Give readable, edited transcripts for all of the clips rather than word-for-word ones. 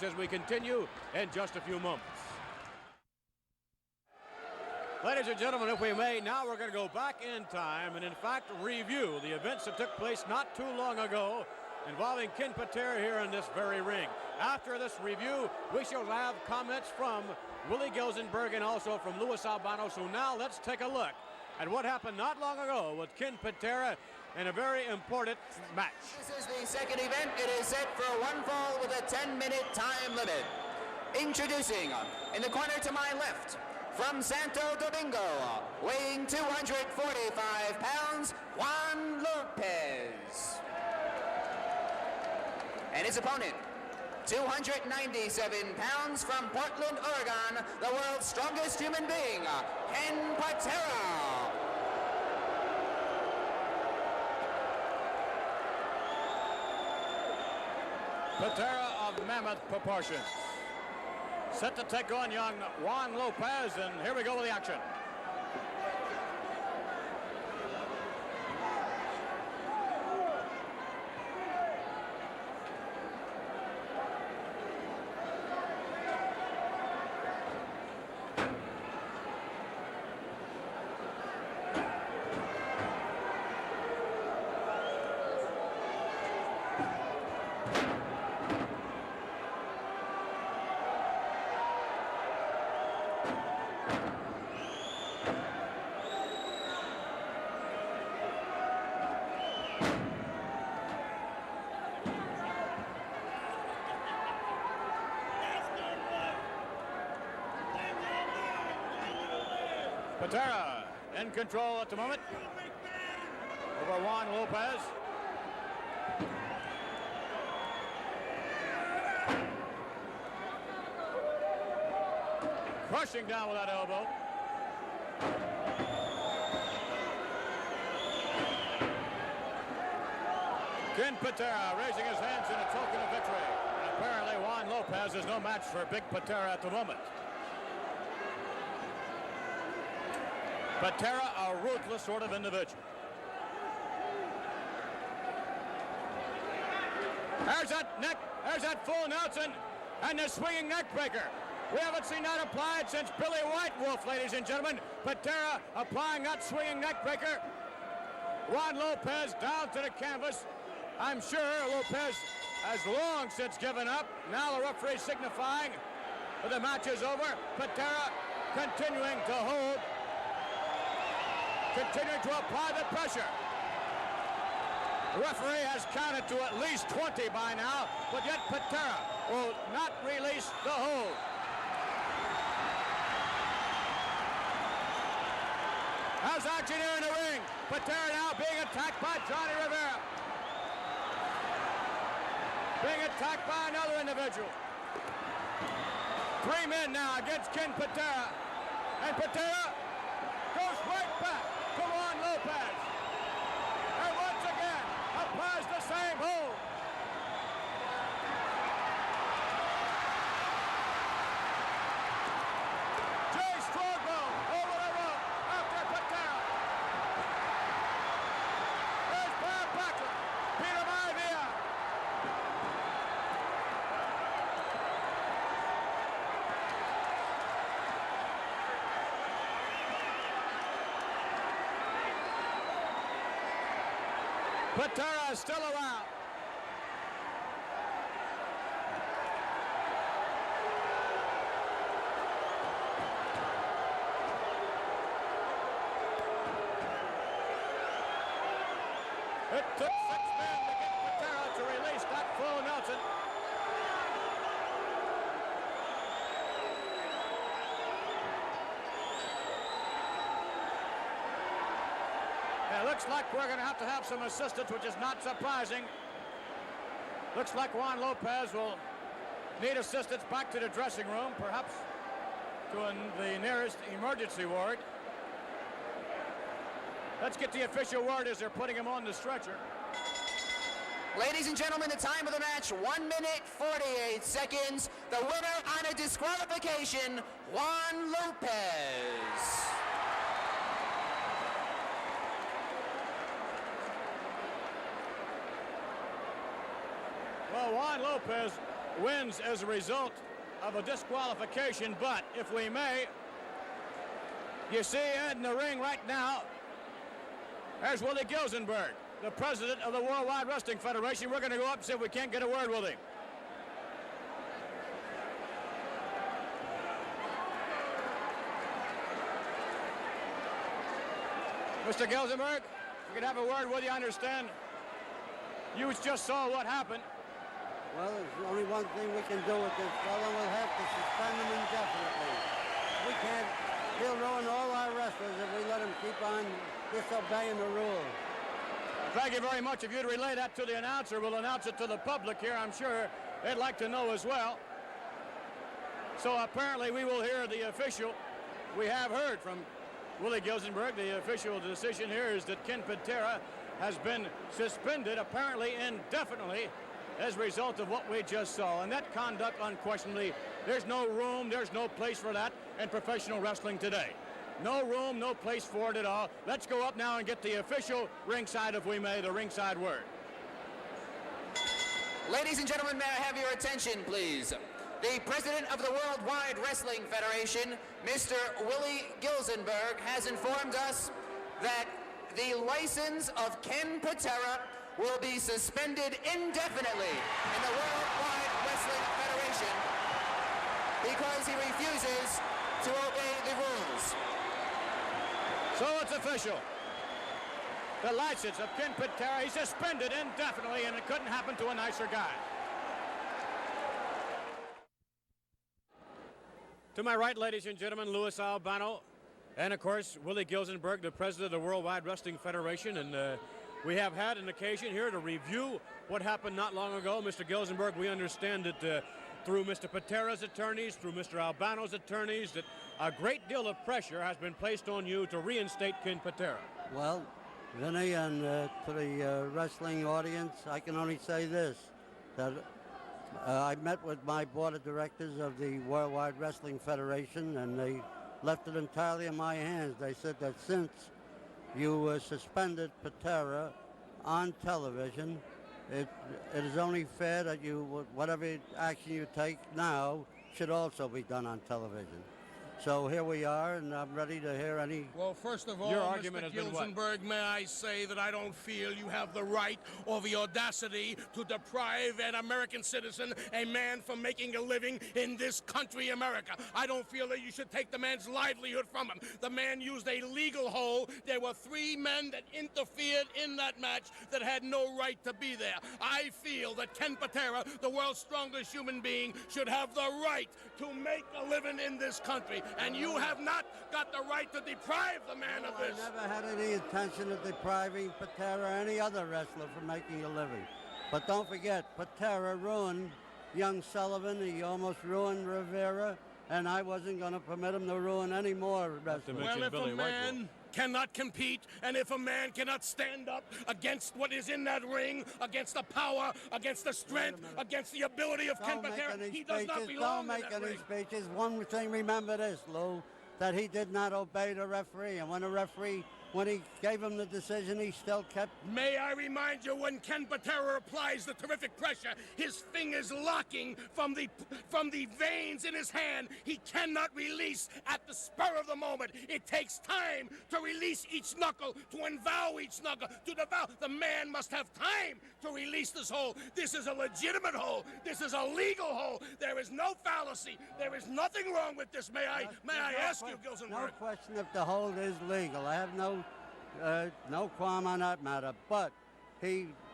as we continue in just a few moments. Ladies and gentlemen, if we may, now we're going to go back in time and, in fact, review the events that took place not too long ago involving Ken Patera here in this very ring. After this review, we shall have comments from Willie Gilzenberg and also from Luis Albano. So now let's take a look at what happened not long ago with Ken Patera in a very important match. This is the second event. It is set for one fall with a 10-minute time limit. Introducing, in the corner to my left, from Santo Domingo, weighing 245 pounds, Juan Lopez. And his opponent, 297 pounds, from Portland, Oregon, the world's strongest human being, Ken Patera. Patera of mammoth proportions, set to take on young Juan Lopez, and here we go with the action. Patera in control at the moment over Juan Lopez. Crushing down with that elbow. Ken Patera raising his hands in a token of victory. And apparently Juan Lopez is no match for Big Patera at the moment. Patera, a ruthless sort of individual. There's that neck, there's that full Nelson, and the swinging neck breaker. We haven't seen that applied since Billy White Wolf, ladies and gentlemen. Patera applying that swinging neck breaker. Juan Lopez down to the canvas. I'm sure Lopez has long since given up. Now the referee signifying that the match is over. Patera continuing to hold. Continuing to apply the pressure. The referee has counted to at least 20 by now, but yet Patera will not release the hold. How's action here in the ring? Patera now being attacked by Johnny Rivera. Being attacked by another individual. 3 men now against Ken Patera. And Patera goes right back to Juan Lopez. And once again, applies the same hold. Jay Strongbone over the rope after Patera. There's Bob Backlund, Peter Maivia. Patera is still around. It took 6 men to get Patera to release that full Nelson. It looks like we're going to have some assistance, which is not surprising. Looks like Juan Lopez will need assistance back to the dressing room, perhaps to the nearest emergency ward. Let's get the official word as they're putting him on the stretcher. Ladies and gentlemen, the time of the match, 1 minute, 48 seconds. The winner on a disqualification, Juan Lopez. Well, Juan Lopez wins as a result of a disqualification, but if we may, you see in the ring right now, there's Willie Gilzenberg, the president of the Worldwide Wrestling Federation. We're going to go up and see if we can't get a word with him. Mr. Gilzenberg, we could have a word with you. I understand you just saw what happened. Well, there's only one thing we can do with this fellow. We'll have to suspend him indefinitely. We can't. He'll ruin all our wrestlers if we let him keep on disobeying the rules. Thank you very much. If you'd relay that to the announcer, we'll announce it to the public here. I'm sure they'd like to know as well. So apparently we will hear the official. We have heard from Willie Gilzenberg. The official decision here is that Ken Patera has been suspended, apparently indefinitely, as a result of what we just saw. And that conduct, unquestionably, there's no room, there's no place for that in professional wrestling today. No room, no place for it at all. Let's go up now and get the official ringside, if we may, the ringside word. Ladies and gentlemen, may I have your attention, please? The president of the Worldwide Wrestling Federation, Mr. Willie Gilzenberg, has informed us that the license of Ken Patera will be suspended indefinitely in the Worldwide Wrestling Federation because he refuses to obey the rules. So it's official. The license of Ken Patera, he's suspended indefinitely, and it couldn't happen to a nicer guy. To my right, ladies and gentlemen, Louis Albano, and of course, Willie Gilzenberg, the president of the Worldwide Wrestling Federation, and we have had an occasion here to review what happened not long ago. Mr. Gilzenberg, we understand that through Mr. Patera's attorneys, through Mr. Albano's attorneys, that a great deal of pressure has been placed on you to reinstate Ken Patera. Well, Vinny, and to the wrestling audience, I can only say this, that I met with my board of directors of the Worldwide Wrestling Federation, and they left it entirely in my hands. They said that since you suspended Patera on television, it is only fair that you, whatever action you take now, should also be done on television. So here we are, and I'm ready to hear any... Well, first of all, Your argument Mr. has been what? Gilzenberg, may I say that I don't feel you have the right or the audacity to deprive an American citizen, a man, from making a living in this country, America. I don't feel that you should take the man's livelihood from him. The man used a legal hold. There were 3 men that interfered in that match that had no right to be there. I feel that Ken Patera, the world's strongest human being, should have the right to make a living in this country. And you have not got the right to deprive the man of this. I never had any intention of depriving Patera or any other wrestler from making a living. But don't forget, Patera ruined young Sullivan. He almost ruined Rivera. And I wasn't going to permit him to ruin any more wrestlers. Well, if a man cannot compete, and if a man cannot stand up against what is in that ring, against the power, against the strength, against the ability of Ken Patera, he does not belong in that ring. Don't make any speeches. One thing, remember this, Lou, that he did not obey the referee. And when the referee, when he gave him the decision, he still kept... May I remind you, when Ken Patera applies the terrific pressure, his fingers locking from the veins in his hand, he cannot release at the spur of the moment. It takes time to release each knuckle, to envow each knuckle, to devour. The man must have time to release this hold. This is a legitimate hold. This is a legal hold. There is no fallacy. There is nothing wrong with this. May I ask you, Gilzenberg? No question if the hold is legal. I have no qualm on that matter. But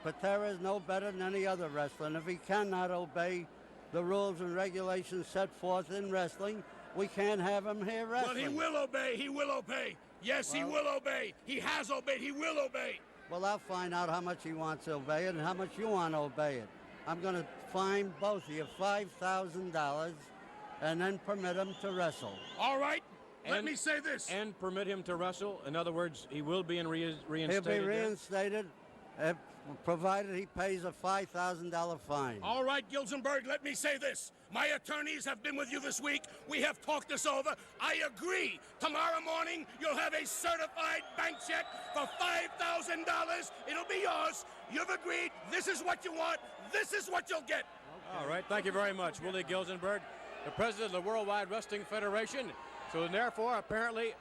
Patera is no better than any other wrestler. And if he cannot obey the rules and regulations set forth in wrestling, we can't have him here wrestling. But he will obey. He will obey. Yes, he will obey. He has obeyed. He will obey. Well, I'll find out how much he wants to obey it and how much you want to obey it. I'm going to fine both of you $5,000 and then permit him to wrestle. All right. Let me say this. And permit him to wrestle. In other words, he will be reinstated. He'll be reinstated, provided he pays a $5,000 fine. All right, Gilzenberg, let me say this. My attorneys have been with you this week. We have talked this over. I agree. Tomorrow morning, you'll have a certified bank check for $5,000. It'll be yours. You've agreed. This is what you want. This is what you'll get. All right, thank you very much, Willie Gilzenberg, the president of the Worldwide Wrestling Federation. So therefore, apparently,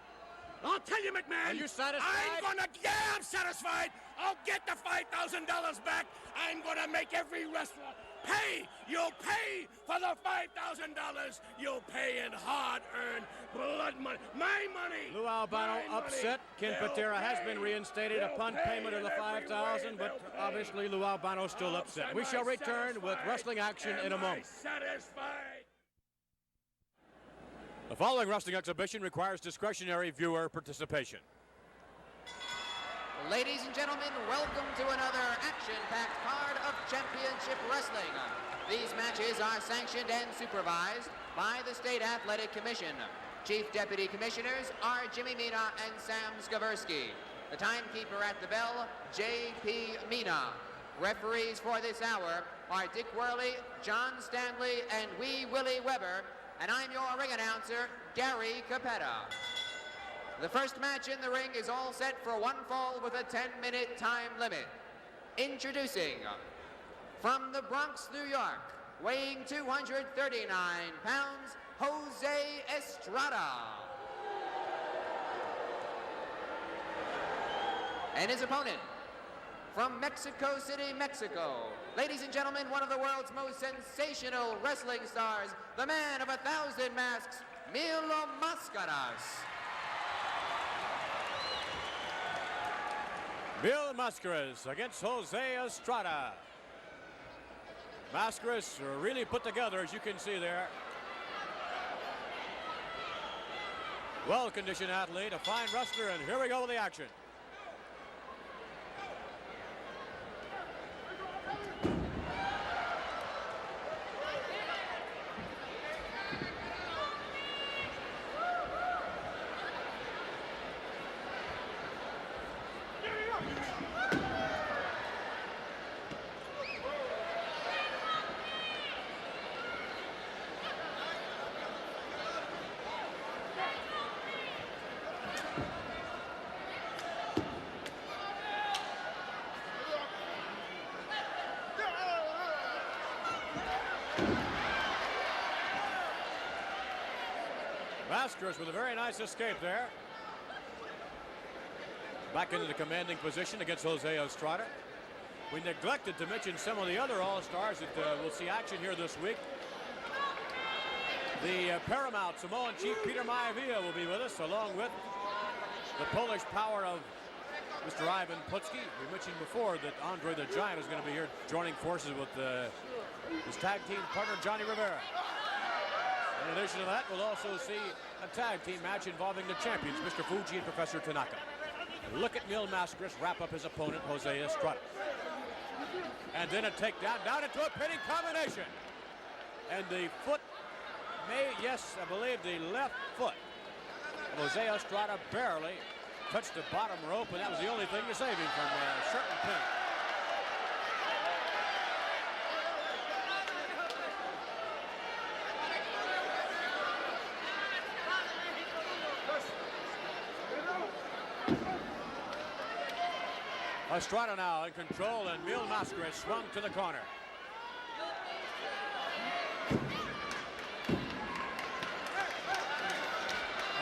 I'll tell you, McMahon. Are you satisfied? I'm satisfied. I'll get the $5,000 back. I'm gonna make every wrestler pay. You'll pay for the $5,000. You'll pay in hard-earned blood money. My money. Lou Albano My upset. money. Ken Patera has been reinstated They'll upon pay payment of the in every $5,000, way. but They'll obviously pay. Lou Albano's still upset. We shall return with wrestling action in a moment. Satisfied. The following wrestling exhibition requires discretionary viewer participation. Ladies and gentlemen, welcome to another action-packed card of Championship Wrestling. These matches are sanctioned and supervised by the State Athletic Commission. Chief Deputy Commissioners are Jimmy Mina and Sam Skaversky. The timekeeper at the bell, J.P. Mina. Referees for this hour are Dick Worley, John Stanley, and Wee Willie Weber. And I'm your ring announcer, Gary Capetta. The first match in the ring is all set for one fall with a 10-minute time limit. Introducing, from the Bronx, New York, weighing 239 pounds, Jose Estrada. And his opponent, from Mexico City, Mexico, ladies and gentlemen, one of the world's most sensational wrestling stars, the man of 1,000 masks, Milo Mascaras. Bill Mascaras against Jose Estrada. Mascaras really put together, as you can see there. Well-conditioned athlete, a fine wrestler, and here we go with the action. Mascaras with a very nice escape there. Back into the commanding position against Jose Estrada. We neglected to mention some of the other All-Stars that will see action here this week. The Paramount Samoan Chief Peter Maivia will be with us, along with the Polish power of Mr. Ivan Putski. We mentioned before that Andre the Giant is going to be here joining forces with his tag team partner Johnny Rivera. In addition to that, we'll also see a tag team match involving the champions, Mr. Fuji and Professor Tanaka. And look at Mil Mascaras wrap up his opponent, Jose Estrada. And then a takedown, down into a pinning combination. And the foot yes, I believe the left foot of Jose Estrada barely touched the bottom rope, and that was the only thing to save him from a certain pin. Estrada now in control, and Mil Mascaras swung to the corner.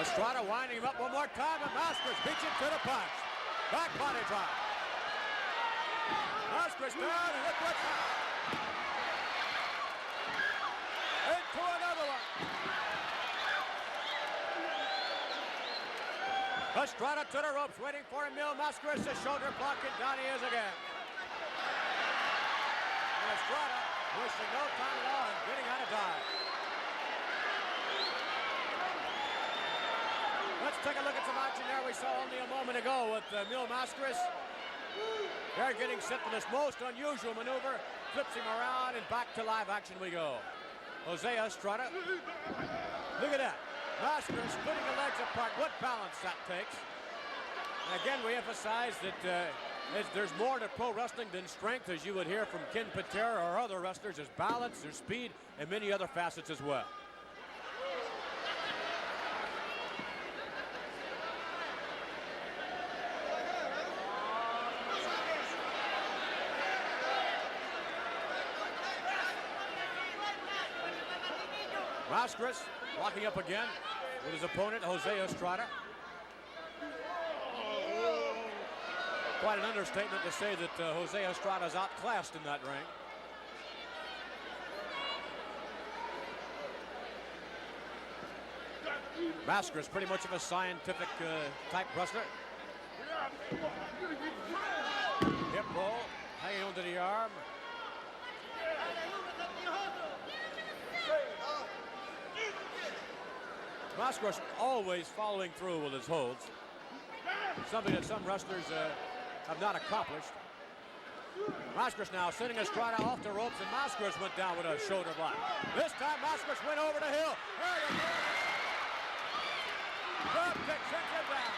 Estrada winding him up one more time, and Mascaras beats him to the punch. Back body drop. Mascaras down, and look what's into another one. Estrada to the ropes, waiting for him. Mil Mascaras, the shoulder block, and down he is again. And Estrada wasting no time at all and getting out of dive. Let's take a look at some action there we saw only a moment ago with Mil Mascaras. They're getting set for this most unusual maneuver. Flips him around, and back to live action we go. Jose Estrada. Look at that. Mascaras splitting the legs apart. What balance that takes. And again, we emphasize that there's more to pro wrestling than strength, as you would hear from Ken Patera or other wrestlers. There's balance, there's speed, and many other facets as well. Mascaras locking up again with his opponent, Jose Estrada. Quite an understatement to say that Jose Estrada is outclassed in that ring. Mascaras pretty much of a scientific type wrestler. Hip roll, hanging onto the arm. Mascaras always following through with his holds. Something that some wrestlers have not accomplished. Mascaras now sending Estrada off the ropes, and Mascaras went down with a shoulder block. This time Mascaras went over the hill. There you go. Drop kick, sends him down.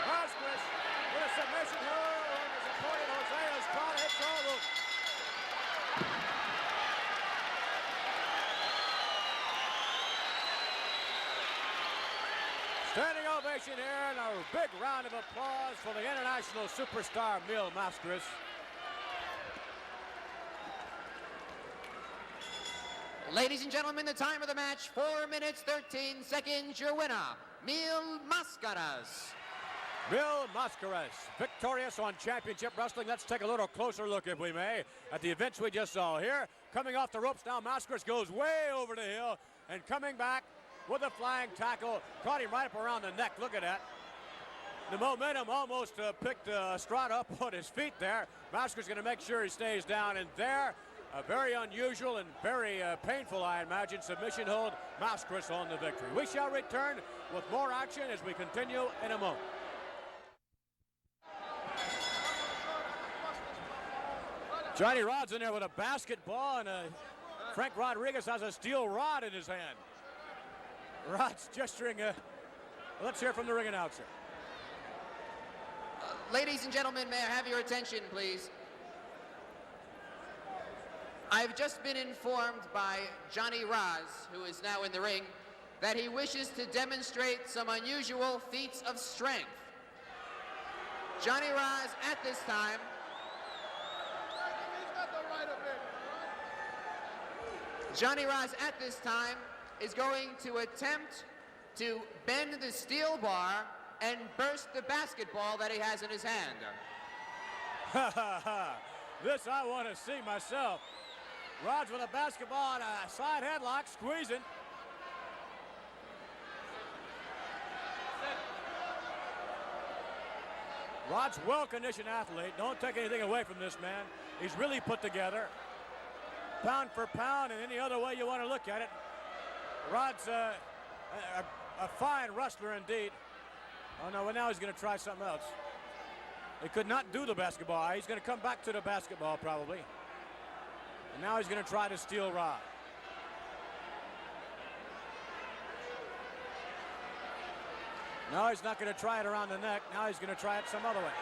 Mascaras with a submission hold on his opponent, Jose Estrada, hits all the standing ovation here and a big round of applause for the international superstar, Mil Mascaras. Ladies and gentlemen, the time of the match, 4 minutes, 13 seconds. Your winner, Mil Mascaras. Mil Mascaras, victorious on Championship Wrestling. Let's take a little closer look, if we may, at the events we just saw here. Coming off the ropes now, Mascaras goes way over the hill and coming back with a flying tackle. Caught him right up around the neck. Look at that. The momentum almost picked Estrada up on his feet there. Mascaras going to make sure he stays down, and there, a very unusual and very painful, I imagine, submission hold. Mascaras on the victory. We shall return with more action as we continue in a moment. Johnny Rod's in there with a basketball, and Frank Rodriguez has a steel rod in his hand. Rod's gesturing. Let's hear from the ring announcer. Ladies and gentlemen, may I have your attention, please? I've just been informed by Johnny Rods, who is now in the ring, that he wishes to demonstrate some unusual feats of strength. Johnny Rods at this time is going to attempt to bend the steel bar and burst the basketball that he has in his hand. Ha ha ha. This I want to see myself. Rods with a basketball and a side headlock, squeezing. Rod's a well-conditioned athlete. Don't take anything away from this man. He's really put together. Pound for pound and any other way you want to look at it. Rod's a fine wrestler indeed. Oh no, well now he's going to try something else. He could not do the basketball. He's going to come back to the basketball probably. And now he's going to try to steal Rod. No, he's not going to try it around the neck. Now he's going to try it some other way.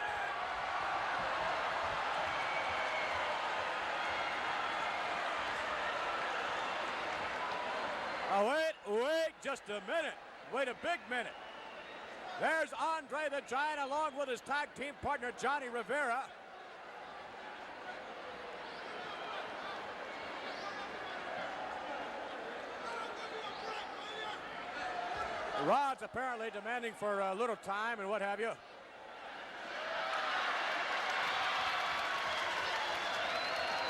Oh, wait just a minute. Wait a big minute. There's Andre the Giant along with his tag team partner, Johnny Rivera. Rod's apparently demanding for a little time and what have you.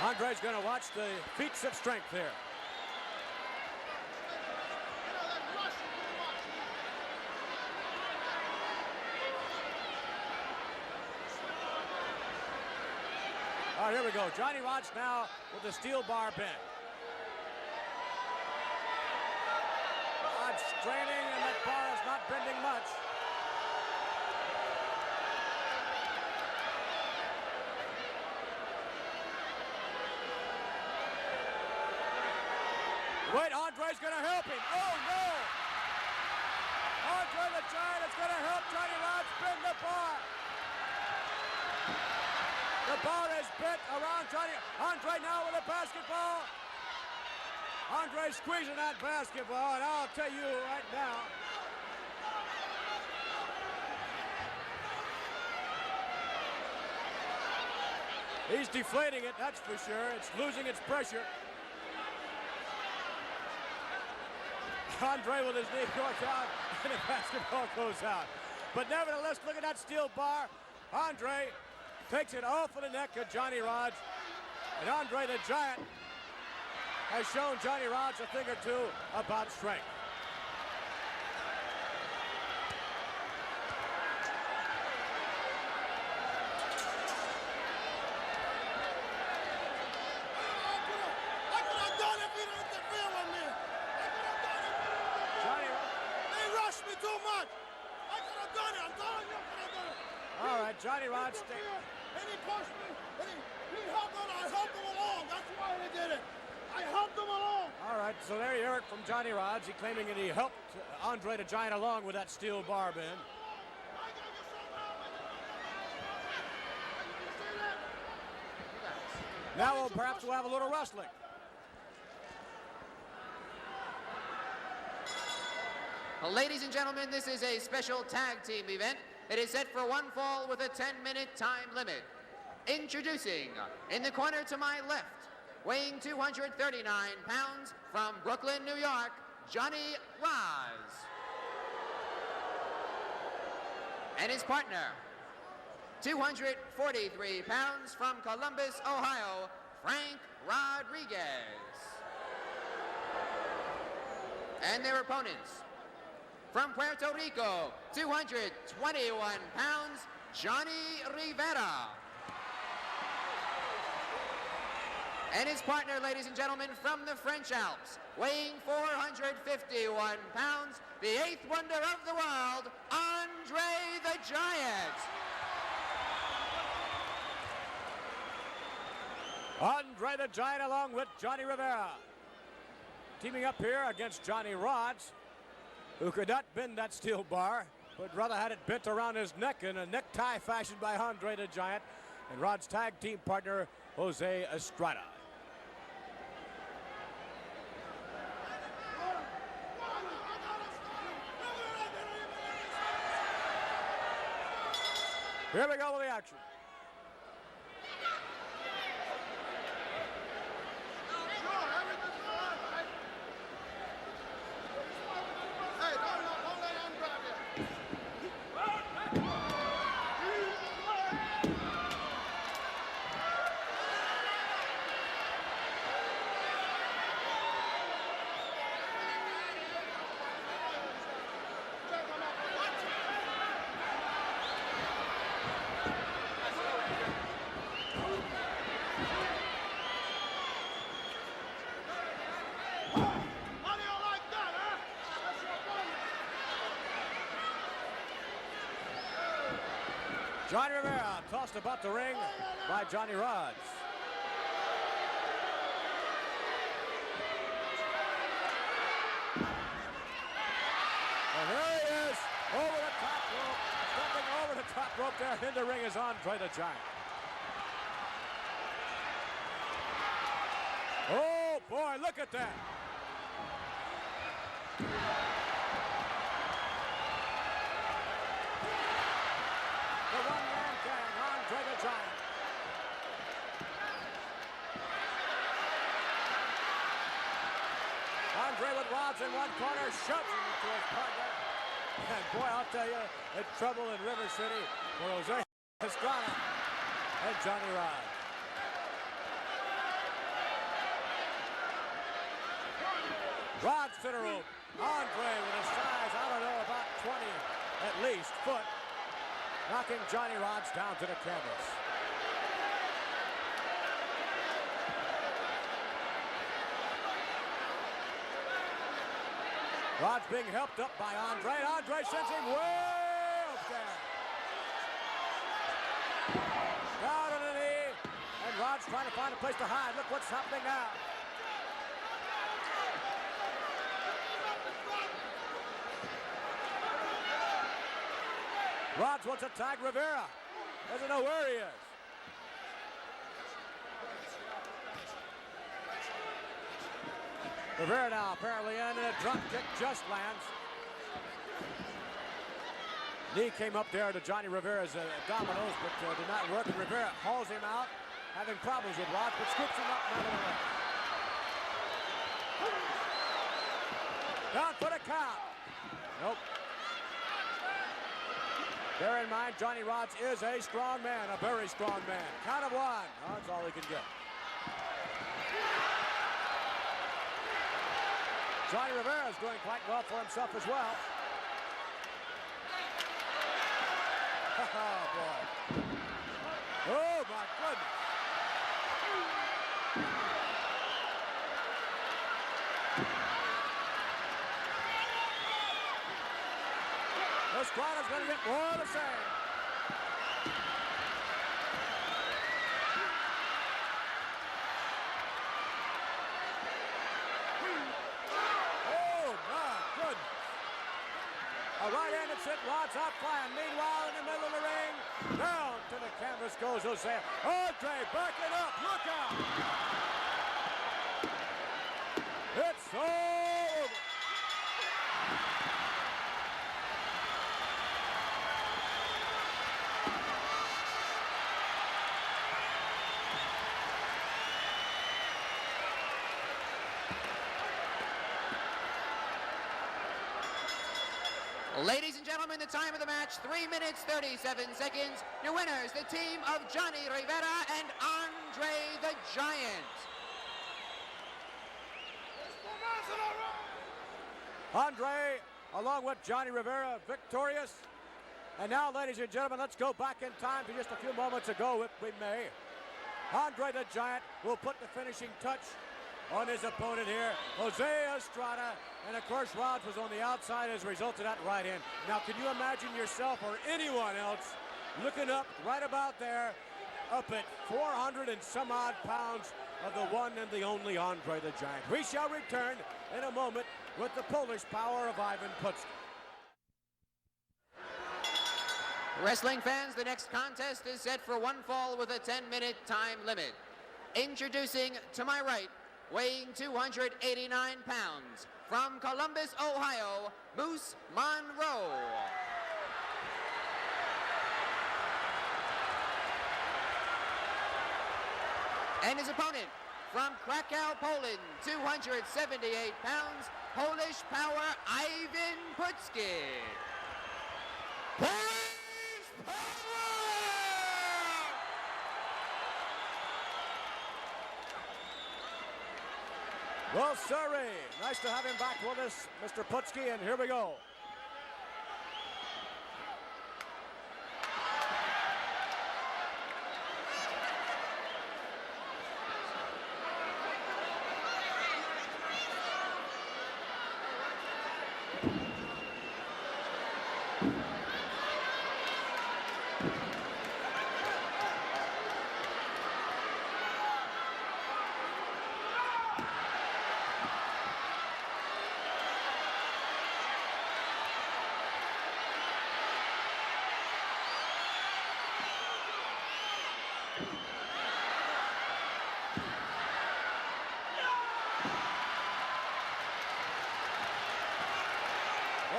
Andre's going to watch the feats of strength here. All right, here we go. Johnny Rod's now with the steel bar bent. Rod's straining, and that bar is not bending much. Wait, Andre's going to help him. Oh, no! Andre the Giant is going to help Johnny Rod's bend the bar. The bar is bent around Johnny. Andre now with a basketball. Andre squeezing that basketball, and I'll tell you right now. He's deflating it, that's for sure. It's losing its pressure. Andre with his knee goes out, and the basketball goes out. But nevertheless, look at that steel bar. Andre takes it off of the neck of Johnny Rodz. And Andre the Giant has shown Johnny Rodz a thing or two about strength. Johnny Rodz. And he pushed me, and he helped him. I helped him along. That's why I did it. I helped him along. All right, so there you hear it from Johnny Rodz. He claiming that he helped Andre the Giant along with that steel bar bend. Now perhaps we'll have a little wrestling. Well, ladies and gentlemen, this is a special tag team event. It is set for one fall with a 10-minute time limit. Introducing, in the corner to my left, weighing 239 pounds, from Brooklyn, New York, Johnny Rodz. And his partner, 243 pounds, from Columbus, Ohio, Frank Rodriguez. And their opponents, from Puerto Rico, 221 pounds, Johnny Rivera. And his partner, ladies and gentlemen, from the French Alps, weighing 451 pounds, the eighth wonder of the world, Andre the Giant. Andre the Giant along with Johnny Rivera. Teaming up here against Johnny Rodz, who could not bend that steel bar, but rather had it bent around his neck in a necktie fashioned by Andre the Giant, and Rod's tag team partner, Jose Estrada. Here we go with the action. Johnny Rivera tossed about the ring by Johnny Rodz. And there he is, over the top rope, stepping over the top rope there. In the ring is Andre the Giant. Oh boy, look at that. The one-man gang, Andre the Giant. Andre with Rodz in one corner, shoves him into his partner. And boy, I'll tell you, it's trouble in River City for Jose Estrada and Johnny Rodz. Rodz to the rope. Andre with a size, I don't know, about 20 at least foot, knocking Johnny Rodz down to the canvas. Rodz being helped up by Andre. Andre sends him way up there. Down on the knee. And Rodz trying to find a place to hide. Look what's happening now. Rodz wants to tag Rivera. Doesn't know where he is. Rivera now apparently in, and a drop kick just lands. Knee came up there to Johnny Rivera's abdominals, but did not work. And Rivera hauls him out, having problems with Rodz, but scoops him up nevertheless. Down for the Nope. Bear in mind, Johnny Rodz is a strong man, a very strong man. Count of one. Oh, that's all he can get. Johnny Rivera is doing quite well for himself as well. Oh, boy. Oh, my goodness. This crowd is going to get more of the same. Oh, my goodness. A right-handed sit, Rodz out flying. Meanwhile, in the middle of the ring, down to the canvas goes Jose. Andre backing up. Look out. It's over. Ladies and gentlemen, the time of the match, 3 minutes, 37 seconds. Your winners, the team of Johnny Rivera and Andre the Giant. Andre, along with Johnny Rivera, victorious. And now, ladies and gentlemen, let's go back in time to just a few moments ago, if we may. Andre the Giant will put the finishing touch on his opponent here, Jose Estrada. And of course, Rodz was on the outside as a result of that right hand. Now, can you imagine yourself or anyone else looking up right about there, up at 400 and some odd pounds of the one and the only Andre the Giant? We shall return in a moment with the Polish power of Ivan PUTSKI. Wrestling fans, the next contest is set for one fall with a 10-minute time limit. Introducing to my right, weighing 289 pounds, from Columbus, Ohio, Moose Monroe. And his opponent, from Krakow, Poland, 278 pounds, Polish power, Ivan PUTSKI. Polish power! Well, sirree, nice to have him back with us, Mr. PUTSKI, and here we go.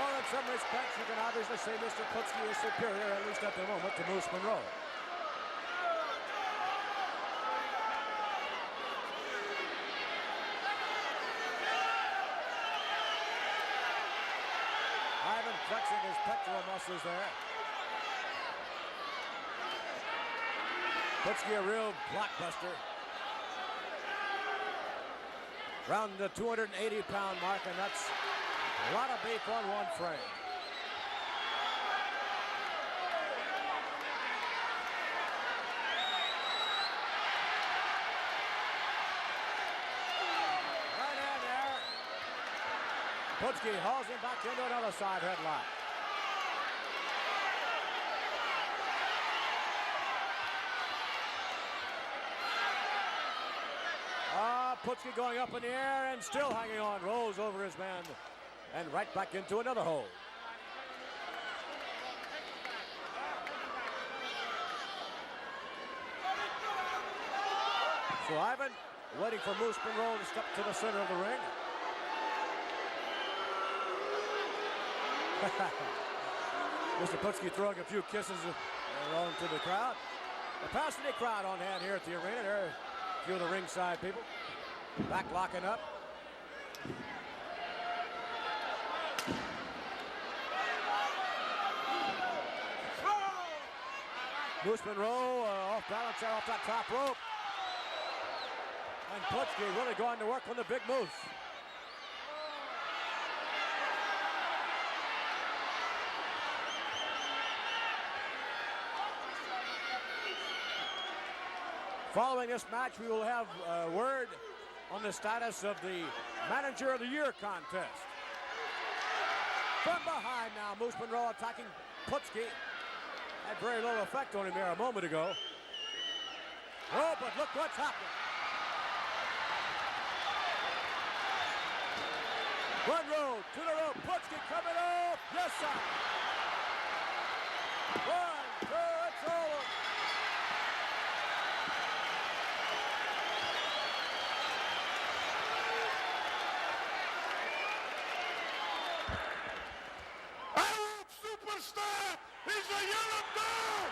In some respects, you can obviously say Mr. PUTSKI is superior, at least at the moment, to Moose Monroe. Ivan flexing his pectoral muscles there. PUTSKI a real blockbuster. Around the 280-pound mark, and that's a lot of beef on one frame. Right hand there. PUTSKI hauls him back into another side headlock. PUTSKI going up in the air and still hanging on. Rolls over his man and right back into another hole. So Ivan waiting for Moose Monroe to step to the center of the ring. Mr. PUTSKI throwing a few kisses along to the crowd. A passionate crowd on hand here at the arena. There are a few of the ringside people. Back locking up. Moose Monroe off balance there off that top rope. And PUTSKI really going to work on the big moose. Following this match, we will have word on the status of the Manager of the Year contest. From behind now, Moose Monroe attacking PUTSKI. Had very little effect on him there a moment ago. Oh, but look what's happening. Monroe to the rope, PUTSKI coming off. Yes, sir. 1, 2, it's over. Superstar! He's a yellow dog!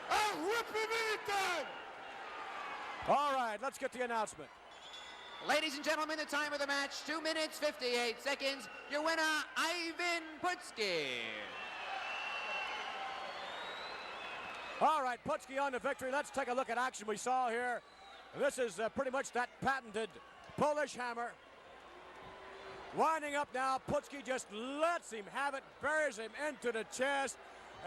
I'll whip him anytime! All right, let's get the announcement. Ladies and gentlemen, the time of the match, 2 minutes, 58 seconds. Your winner, Ivan PUTSKI. All right, PUTSKI on the victory. Let's take a look at action we saw here. This is pretty much that patented Polish hammer. Winding up now, PUTSKI just lets him have it, buries him into the chest,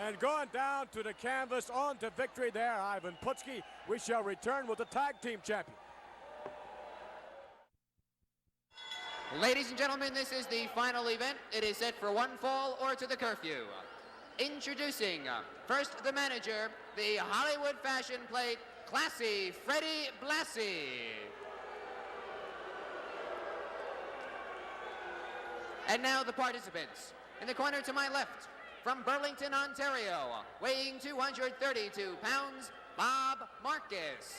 and going down to the canvas on to victory there, Ivan PUTSKI. We shall return with the tag team champion. Ladies and gentlemen, this is the final event. It is set for one fall or to the curfew. Introducing, first the manager, the Hollywood fashion plate, classy Freddie Blassie. And now the participants. In the corner to my left, from Burlington, Ontario, weighing 232 pounds, Bob Marcus.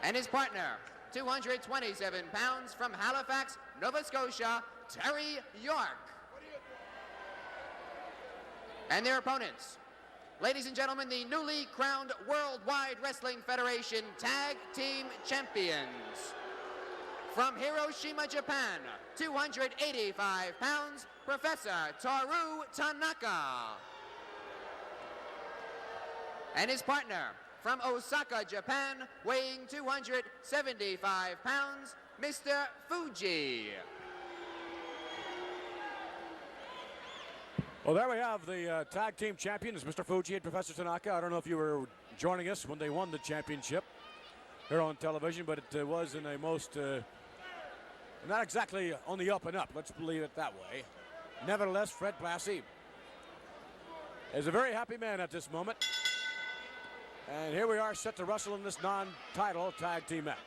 And his partner, 227 pounds, from Halifax, Nova Scotia, Terry York. And their opponents. Ladies and gentlemen, the newly crowned Worldwide Wrestling Federation Tag Team Champions. From Hiroshima, Japan, 285 pounds, Professor Toru Tanaka. And his partner, from Osaka, Japan, weighing 275 pounds, Mr. Fuji. Well, there we have the tag team champions, Mr. Fuji and Professor Tanaka. I don't know if you were joining us when they won the championship here on television, but it was in a most... not exactly on the up and up, let's believe it that way. Nevertheless, Fred Blassie is a very happy man at this moment. And here we are set to wrestle in this non-title tag team match.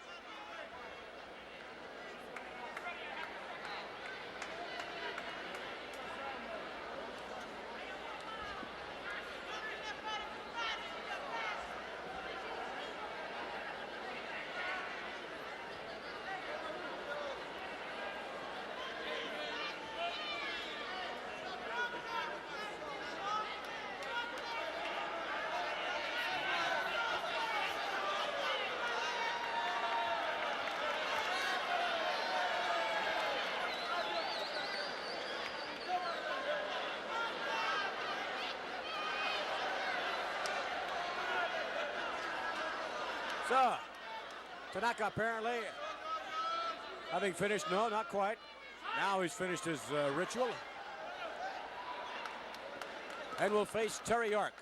So, Tanaka apparently having finished, no, not quite. Now he's finished his ritual. And will face Terry York.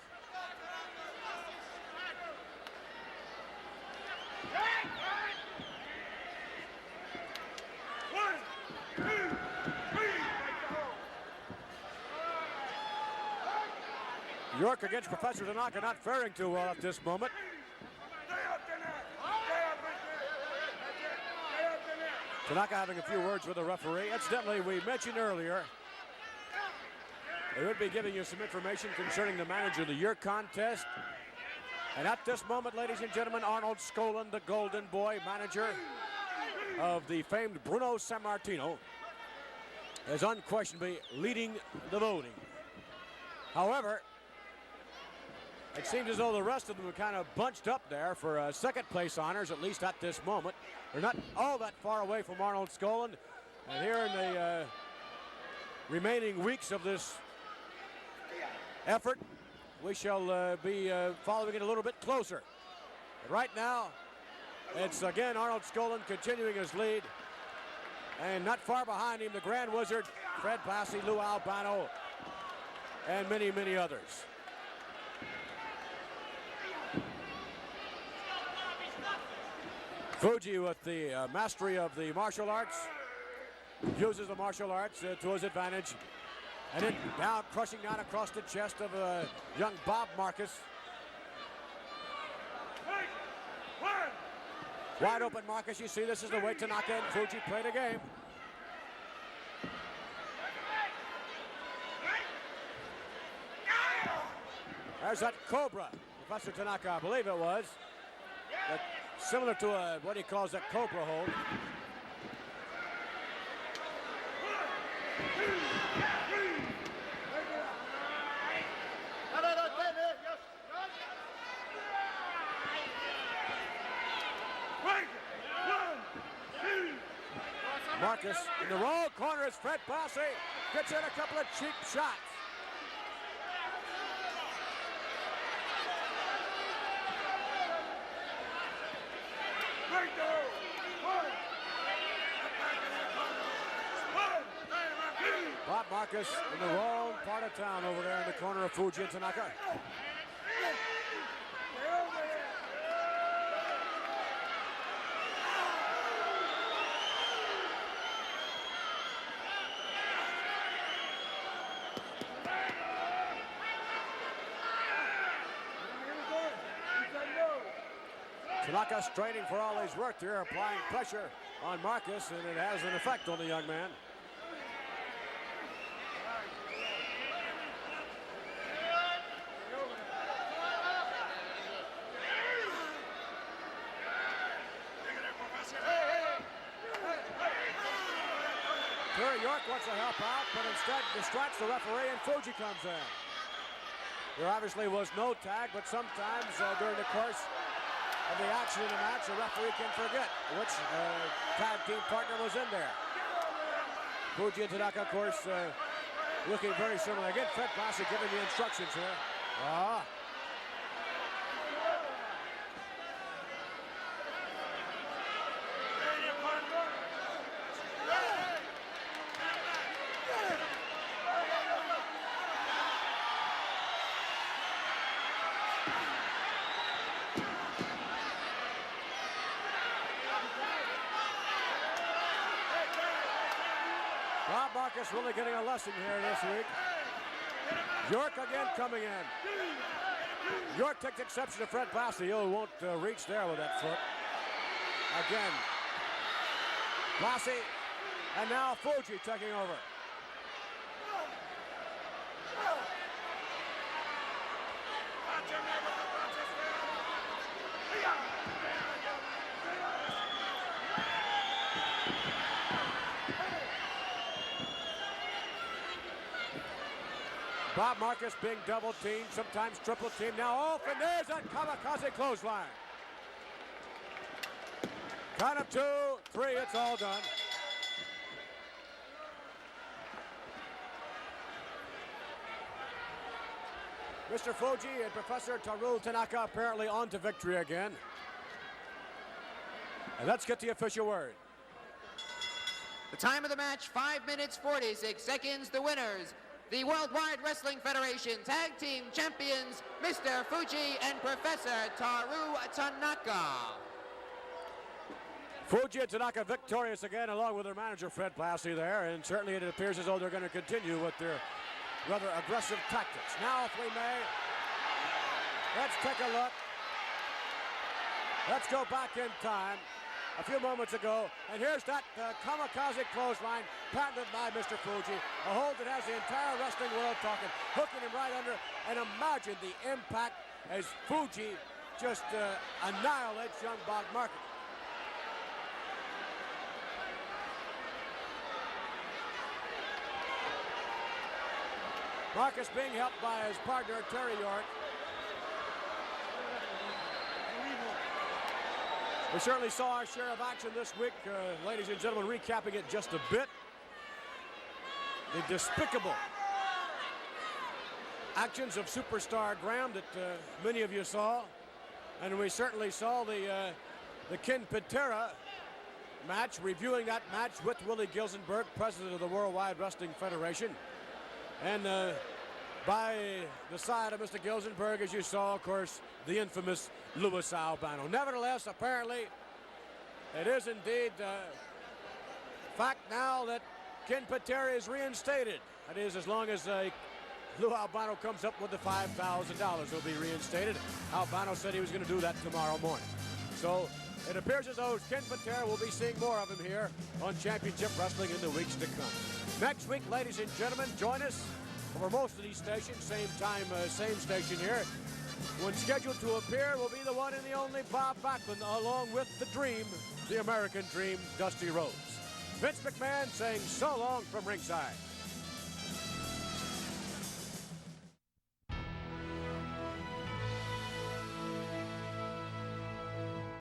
York against Professor Tanaka, not faring too well at this moment. Tanaka having a few words with the referee. Incidentally, we mentioned earlier they would be giving you some information concerning the Manager of the Year contest. And at this moment, ladies and gentlemen, Arnold Skolin, the Golden Boy, manager of the famed Bruno Sammartino, is unquestionably leading the voting. However, it seems as though the rest of them are kind of bunched up there for second place honors, at least at this moment. They're not all that far away from Arnold Skolin. And here in the remaining weeks of this effort, we shall be following it a little bit closer. But right now, it's again Arnold Skaaland continuing his lead. And not far behind him, the Grand Wizard, Fred Blassie, Lou Albano, and many, many others. Fuji, with the mastery of the martial arts, uses the martial arts to his advantage. And then down, crushing down across the chest of young Bob Marcus. Wide open Marcus, you see this is the way Tanaka and Fuji play the game. There's that Cobra, Professor Tanaka, I believe it was. Similar to what he calls a Cobra hold. Marcus in the wrong corner is Fred Blassie. Gets in a couple of cheap shots. Bob Marcus in the wrong part of town over there in the corner of Fuji and Tanaka. Tanaka straining for all he's worked here, applying pressure on Marcus, and it has an effect on the young man. Terry York wants to help out, but instead distracts the referee, and Fuji comes in. There obviously was no tag, but sometimes during the course of the action in the match, the referee can forget which tag team partner was in there. Fuji and Tanaka, of course, looking very similar. Again, Fred Blassie giving the instructions here. Bob Marcus really getting a lesson here this week. York again coming in. York takes exception to Fred Blassie. He won't reach there with that foot. Again, Blassie, and now Fuji taking over. Bob Marcus being double teamed, sometimes triple teamed. Now off, and there's that kamikaze clothesline. Count of 2, 3, it's all done. Mr. Fuji and Professor Toru Tanaka apparently on to victory again. And let's get the official word. The time of the match, 5 minutes 46 seconds. The winners, the Worldwide Wrestling Federation Tag Team Champions, Mr. Fuji and Professor Toru Tanaka. Fuji and Tanaka victorious again, along with their manager Fred Blassie there, and certainly it appears as though they're going to continue with their rather aggressive tactics. Now, if we may, let's take a look. Let's go back in time a few moments ago, and here's that kamikaze clothesline patented by Mr. Fuji, a hold that has the entire wrestling world talking, hooking him right under, and imagine the impact as Fuji just annihilates young Bob Marcus. Marcus being helped by his partner Terry York. We certainly saw our share of action this week, ladies and gentlemen, recapping it just a bit. the despicable actions of Superstar Graham that many of you saw. And we certainly saw the Ken Patera match, reviewing that match with Willie Gilzenberg, president of the Worldwide Wrestling Federation. And by the side of Mr. Gilzenberg, as you saw, of course, the infamous Louis Albano. Nevertheless, apparently, it is indeed fact now that Ken Patera is reinstated. That is, as long as Lou Albano comes up with the $5,000, he'll be reinstated. Albano said he was going to do that tomorrow morning. So it appears as though Ken Patera will be seeing more of him here on Championship Wrestling in the weeks to come. Next week, ladies and gentlemen, join us over most of these stations, same time, same station here. When scheduled to appear will be the one and the only Bob Backlund, along with the Dream, the American Dream, Dusty Rhodes. Vince McMahon saying so long from ringside.